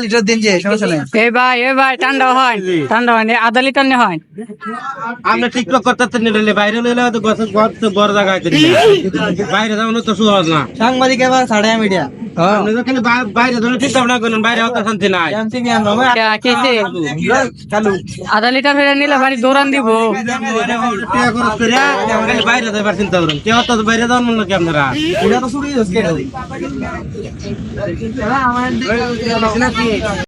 Litre দিন যে সমস্যা নাই। এ ভাই ঠান্ডা হয় আধা লিটার নে হয়। আমরা টিকটক করতে নিলে বাইরে নিলে তো বড় জায়গায় বাইরে যাওয়ানো তো সহজ না। সাংবাদিক এবার সাড়ে মিডিয়া বাইরে ধরে চিন্তা ভাবনা করেন, বাইরে অত শান্তি নাই। আধা লিটার হয়ে নিলে বাড়ি দৌড়ান দিব। বাইরে যাবার চিন্তা করেন, কেউ তো বাইরে যাওয়ার মনে কি আপনারা এটা তো শুরুই হচ্ছে।